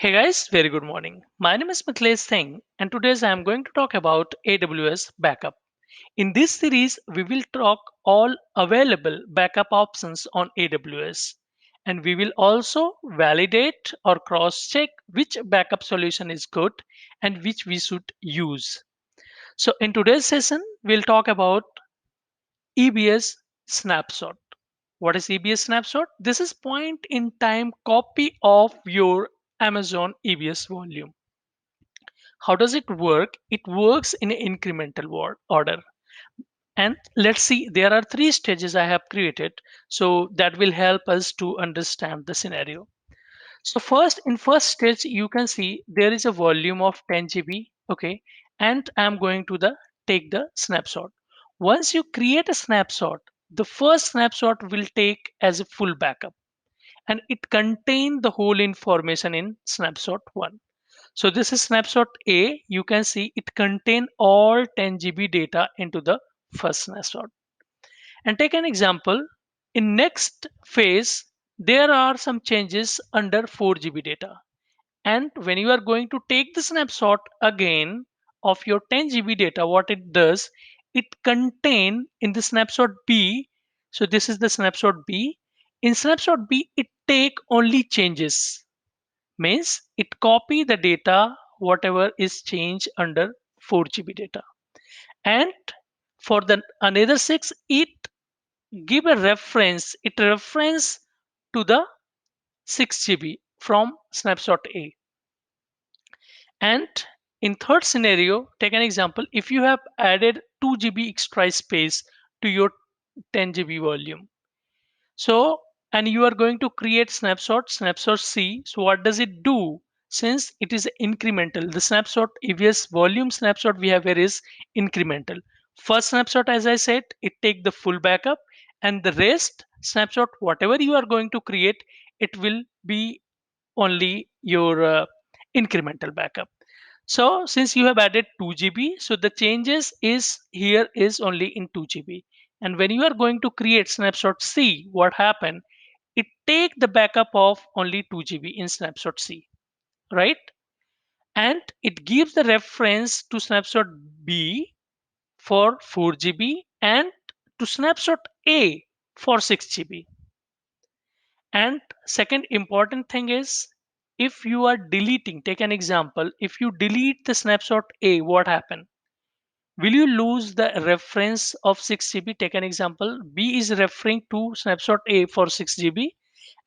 Hey guys, very good morning. My name is Mithilesh Singh, and today I am going to talk about AWS backup. In this series, we will talk all available backup options on AWS, and we will also validate or cross-check which backup solution is good and which we should use. So in today's session, we'll talk about EBS snapshot. What is EBS snapshot? This is point in time copy of your Amazon EBS volume. How does it work? It works in an incremental order. And let's see, there are three stages I have created. So that will help us to understand the scenario. So first, in first stage, you can see there is a volume of 10 GB. Okay. And I'm going to take the snapshot. Once you create a snapshot, the first snapshot will take as a full backup and it contain the whole information in snapshot 1. So this is snapshot A. You can see it contain all 10 GB data into the first snapshot. And take an example. In next phase, there are some changes under 4 GB data. And when you are going to take the snapshot again of your 10 GB data, what it does, it contain in the snapshot B. So this is the snapshot B. In snapshot B, it take only changes, means it copy the data whatever is changed under 4 GB data, and for the another 6 it give a reference, it reference to the 6 GB from snapshot A. And in third scenario, take an example, if you have added 2 GB extra space to your 10 GB volume, so, and you are going to create snapshot C. So what does it do? Since it is incremental, the snapshot EVS volume snapshot we have here is incremental. First snapshot, as I said, it take the full backup, and the rest snapshot, whatever you are going to create, it will be only your incremental backup. So since you have added 2 GB, so the changes is here is only in 2 GB. And when you are going to create snapshot C, what happened? It take the backup of only 2 GB in snapshot C, right? And it gives the reference to snapshot B for 4 GB and to snapshot A for 6 GB. And second important thing is, if you are deleting, take an example, if you delete the snapshot A, what happened? Will you lose the reference of 6 GB? Take an example. B is referring to snapshot A for 6 GB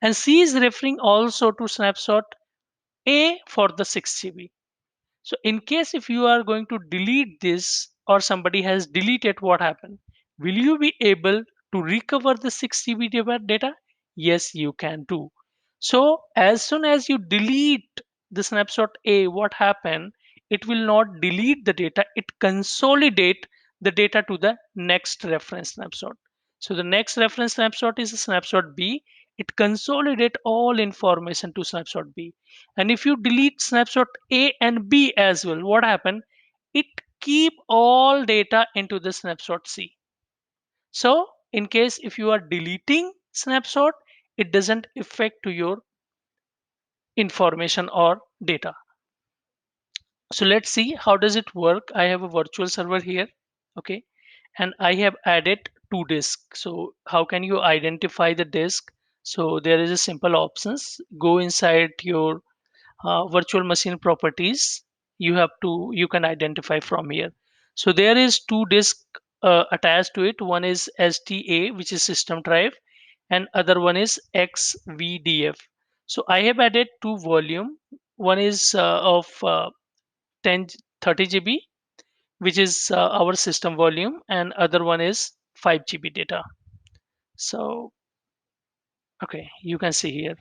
and C is referring also to snapshot A for the 6 GB. So in case if you are going to delete this or somebody has deleted, what happened? Will you be able to recover the 6 GB data? Yes, you can do. So as soon as you delete the snapshot A, what happened? It will not delete the data, it consolidate the data to the next reference snapshot. So the next reference snapshot is a snapshot B. It consolidate all information to snapshot B. And if you delete snapshot A and B as well, what happened? It keep all data into the snapshot C. So in case if you are deleting snapshot, it doesn't affect to your information or data. So let's see how does it work. I have a virtual server here. Okay. And I have added two disks. So how can you identify the disk? So there is a simple options. Go inside your virtual machine properties. You can identify from here. So there is two disk attached to it. One is STA, which is system drive, and other one is XVDF. So I have added two volume. One is of 10 30 GB, which is our system volume, and other one is 5 GB data. So okay, you can see here.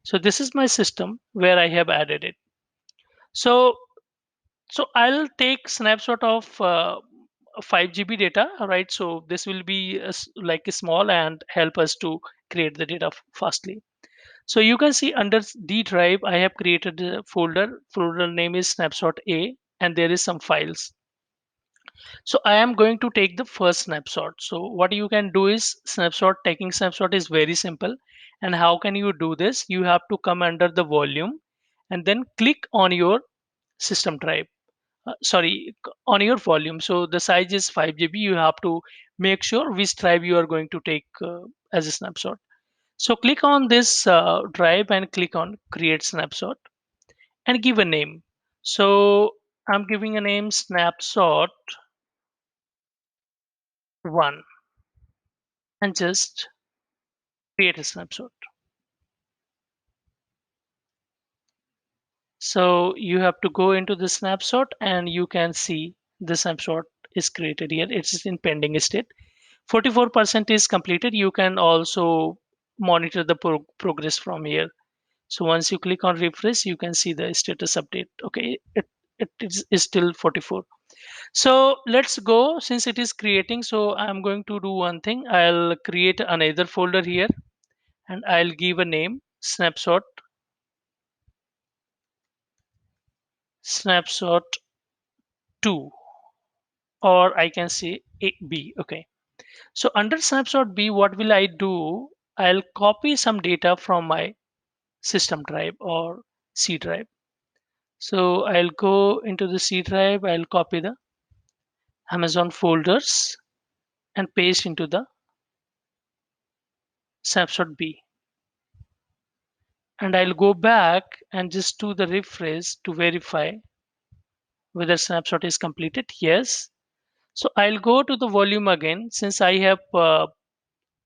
So this is my system where I have added it. So I'll take snapshot of 5 GB data, right? So this will be like a small and help us to create the data fastly. So you can see under D drive, I have created a folder. Folder name is snapshot A, and there is some files. So I am going to take the first snapshot. So what you can do is taking snapshot is very simple. And how can you do this? You have to come under the volume and then click on your system drive. On your volume. So the size is 5 GB. You have to make sure which drive you are going to take as a snapshot. So click on this drive and click on create snapshot and give a name. So I'm giving a name snapshot 1 and just create a snapshot. So you have to go into the snapshot and you can see the snapshot is created here. It's in pending state. 44% is completed. You can also monitor the progress from here. So once you click on refresh, you can see the status update. Okay, it is still 44. So let's go since it is creating. So I'm going to do one thing. I'll create another folder here and I'll give a name snapshot 2, or I can say B. Okay. So under snapshot B, what will I do? I'll copy some data from my system drive or C drive. So I'll go into the C drive, I'll copy the Amazon folders and paste into the snapshot B. And I'll go back and just do the refresh to verify whether snapshot is completed. Yes. So I'll go to the volume again since I have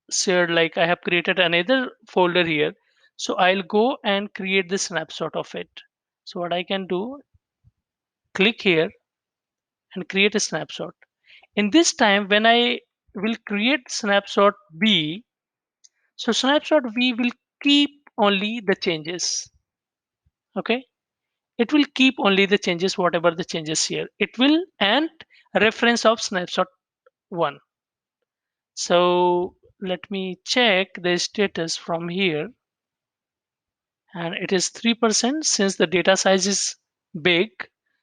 shared, like I have created another folder here. So I'll go and create the snapshot of it. So what I can do, click here and create a snapshot. In this time, when I will create snapshot B, so snapshot B will keep only the changes. Okay, it will keep only the changes, whatever the changes here. It will and reference of snapshot 1. So let me check the status from here, and it is 3% since the data size is big.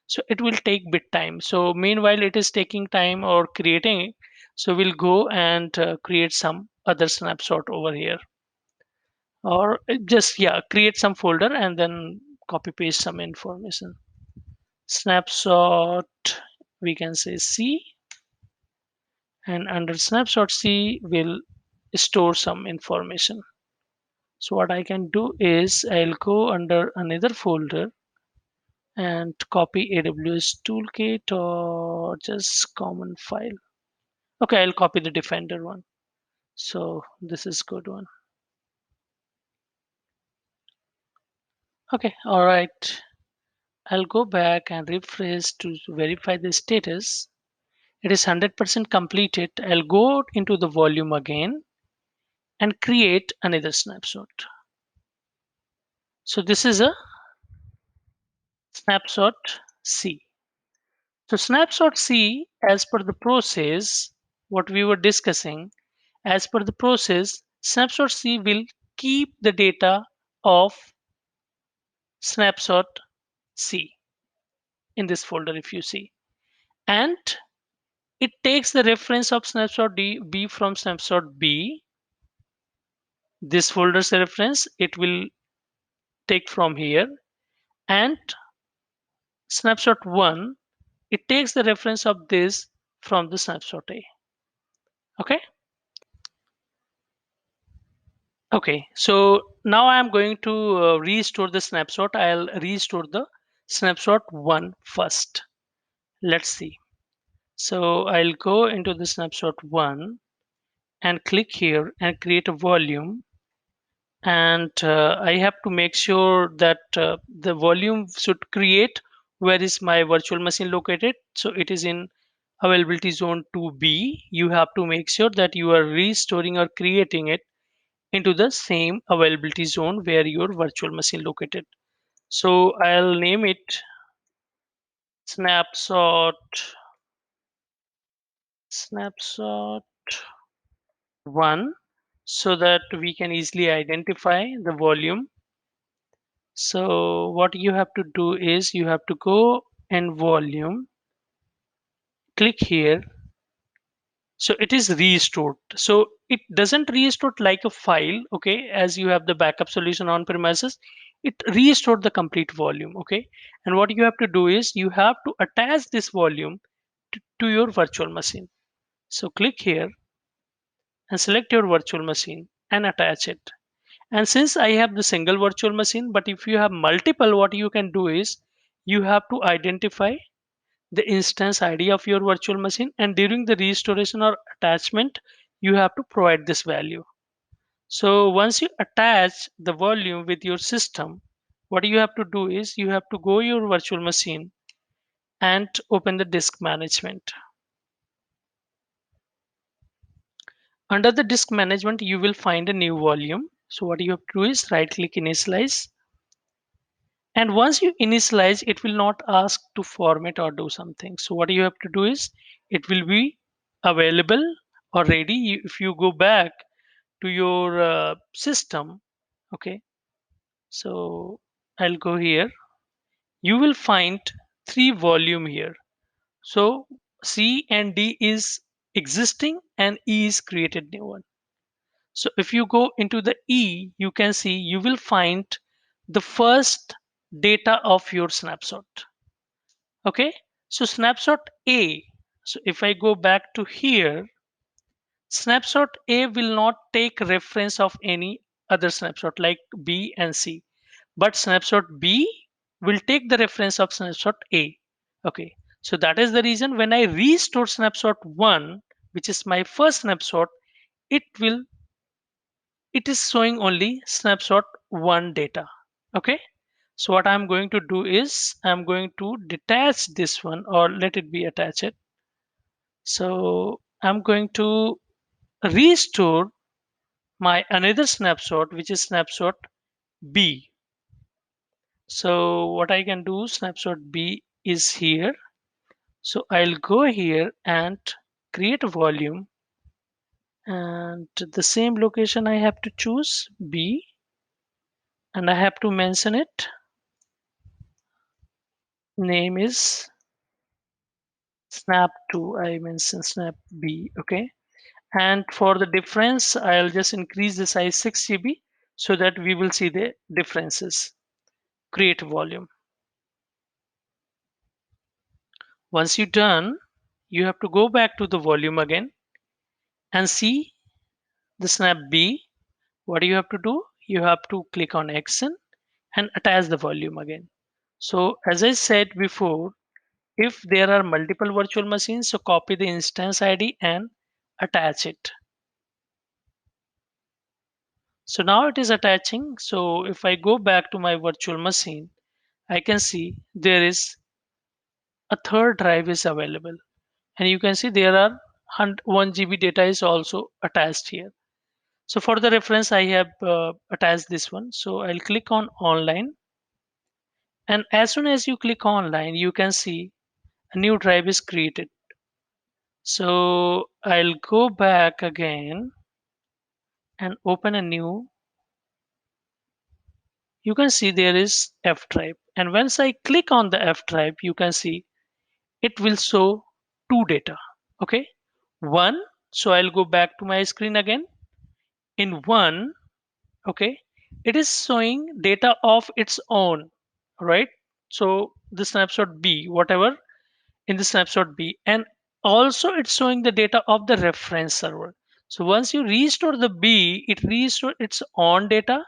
So it will take bit time. So meanwhile it is taking time or creating, so we'll go and create some other snapshot over here, or just create some folder and then copy paste some information. Snapshot, we can say C, and under snapshot C will store some information. So what I can do is I'll go under another folder and copy AWS toolkit or just common file. Okay, I'll copy the Defender one. So this is good one. Okay, all right. I'll go back and refresh to verify the status. It is 100% completed. I'll go into the volume again and create another snapshot. So this is a snapshot C. So snapshot C, as per the process, what we were discussing, as per the process, snapshot C will keep the data of snapshot C in this folder if you see. And it takes the reference of snapshot B from snapshot B. This folder's reference, it will take from here. And snapshot 1, it takes the reference of this from the snapshot A. Okay. Okay, so now I'm going to restore the snapshot. I'll restore the snapshot 1 first. Let's see. So I'll go into the snapshot 1 and click here and create a volume. And I have to make sure that the volume should create where is my virtual machine located. So it is in availability zone 2B. You have to make sure that you are restoring or creating it into the same availability zone where your virtual machine located. So I'll name it snapshot 1 so that we can easily identify the volume. So what you have to do is you have to go in volume, click here. So it is restored. So it doesn't restore like a file, okay, as you have the backup solution on premises. it restored the complete volume. Okay, and what you have to do is you have to attach this volume to your virtual machine. So click here and select your virtual machine and attach it. And since I have the single virtual machine, but if you have multiple, what you can do is you have to identify the instance ID of your virtual machine, and during the restoration or attachment you have to provide this value. So once you attach the volume with your system, what you have to do is you have to go your virtual machine and open the disk management. Under the disk management you will find a new volume. So what you have to do is right click initialize, and once you initialize it will not ask to format or do something. So what you have to do is it will be available or ready. If you go back to your system, okay, so I'll go here, you will find three volume here. So C and D is existing and E is created new one. So if you go into the E, you can see you will find the first data of your snapshot. Okay, so snapshot A. So if I go back to here, snapshot A will not take reference of any other snapshot like B and C, but snapshot B will take the reference of snapshot A. Okay, so that is the reason when I restore snapshot 1, which is my first snapshot, it will it is showing only snapshot 1 data. Okay, so what I'm going to do is I'm going to detach this one, or let it be attached. So I'm going to restore my another snapshot, which is snapshot B. So what I can do, snapshot B is here. So I'll go here and create a volume, and the same location I have to choose B, and I have to mention it. Name is snap2. I mentioned snap B. Okay, and for the difference I'll just increase the size 6 GB so that we will see the differences. Create volume. Once you're done, you have to go back to the volume again and see the snap B. What do you have to do? You have to click on action and attach the volume again. So as I said before, if there are multiple virtual machines, so copy the instance ID and attach it. So now it is attaching. So if I go back to my virtual machine, I can see there is a third drive is available, and you can see there are 1 GB data is also attached here. So for the reference I have attached this one. So I'll click on online, and as soon as you click online you can see a new drive is created. So I'll go back again and open a new. You can see there is F drive, and once I click on the F drive you can see it will show two data. Okay, one. So I'll go back to my screen again. In one, okay, it is showing data of its own, right? So the snapshot B, whatever in the snapshot B, and also it's showing the data of the reference server. So once you restore the B, it restore its own data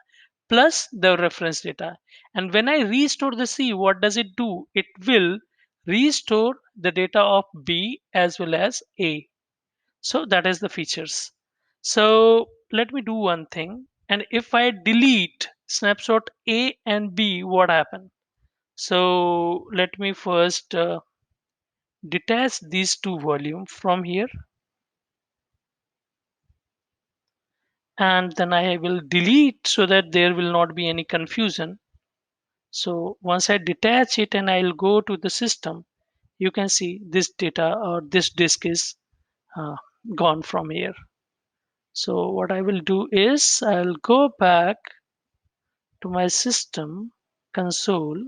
plus the reference data. And when I restore the C, what does it do? It will restore the data of B as well as A. So that is the features. So let me do one thing, and if I delete snapshot A and B, what happen? So let me first detach these two volume from here, and then I will delete so that there will not be any confusion. So once I detach it and I'll go to the system, you can see this data or this disk is uh, gone from here. So what I will do is I'll go back to my system console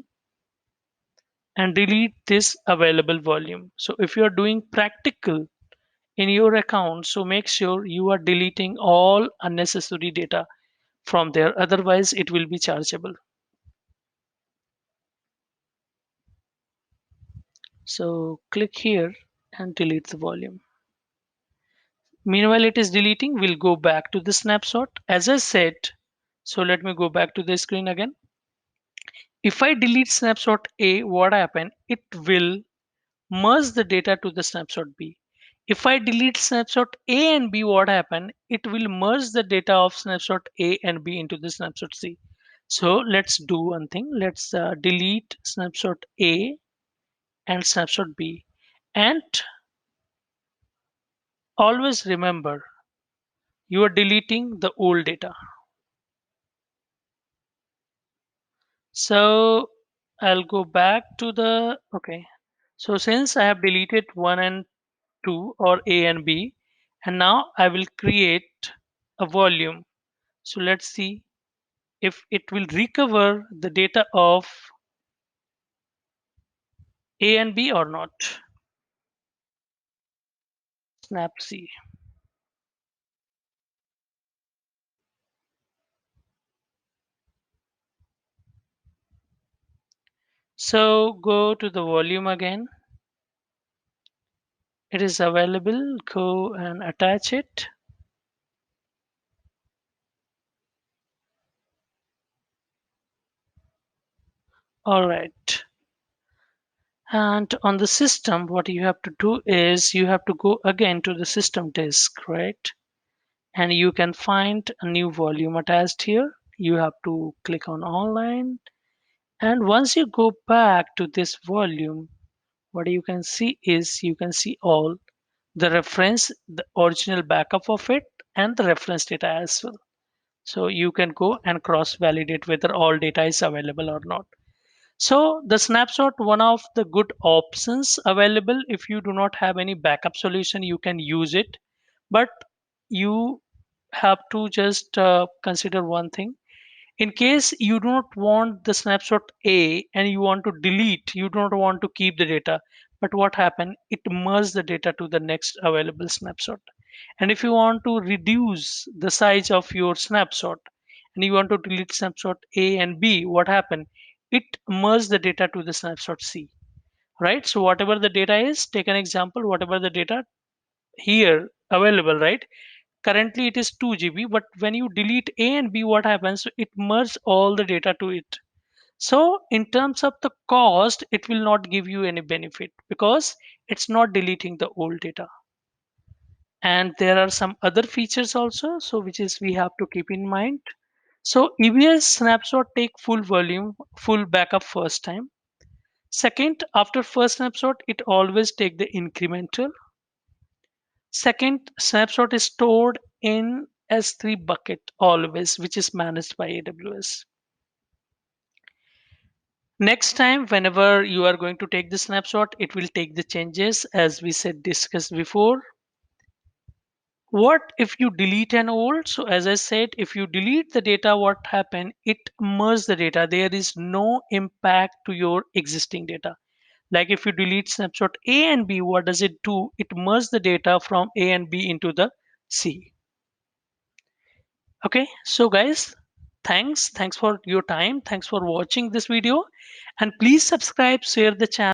and delete this available volume. So if you are doing practical in your account, so make sure you are deleting all unnecessary data from there, otherwise it will be chargeable. So click here and delete the volume. Meanwhile it is deleting, we'll go back to the snapshot as I said. So let me go back to the screen again. If I delete snapshot A, what happen? It will merge the data to the snapshot B. If I delete snapshot A and B, what happen? It will merge the data of snapshot A and B into the snapshot C. So let's do one thing. Let's delete snapshot A and snapshot B. And always remember, you are deleting the old data. So I'll go back to the, okay. So since I have deleted 1 and 2 or A and B, and now I will create a volume. So let's see if it will recover the data of A and B or not. Snap C. So go to the volume again. It is available. Go and attach it. All right. And on the system, what you have to do is you have to go again to the system disk, right? And you can find a new volume attached here. You have to click on online. And once you go back to this volume, what you can see is you can see all the reference, the original backup of it, and the reference data as well. So you can go and cross validate whether all data is available or not. So the snapshot, one of the good options available. If you do not have any backup solution, you can use it, but you have to just consider one thing. In case you do not want the snapshot A and you want to delete, you do not want to keep the data, but what happened? It merges the data to the next available snapshot. And if you want to reduce the size of your snapshot and you want to delete snapshot A and B, what happened? It merges the data to the snapshot C, right? So whatever the data is, take an example, whatever the data here available, right? Currently it is 2 GB, but when you delete A and B, what happens? So it merges all the data to it. So in terms of the cost, it will not give you any benefit because it's not deleting the old data. And there are some other features also, so which is we have to keep in mind. So EBS snapshot take full volume, full backup first time. Second, after first snapshot, it always take the incremental. Second, snapshot is stored in S3 bucket always, which is managed by AWS. Next time, whenever you are going to take the snapshot, it will take the changes as we said discussed before. What if you delete an old? So as I said, if you delete the data, what happened? It merges the data. There is no impact to your existing data. Like if you delete snapshot A and B, what does it do? It merges the data from A and B into the C. Okay, so guys, thanks for your time. Thanks for watching this video, and please subscribe, share the channel.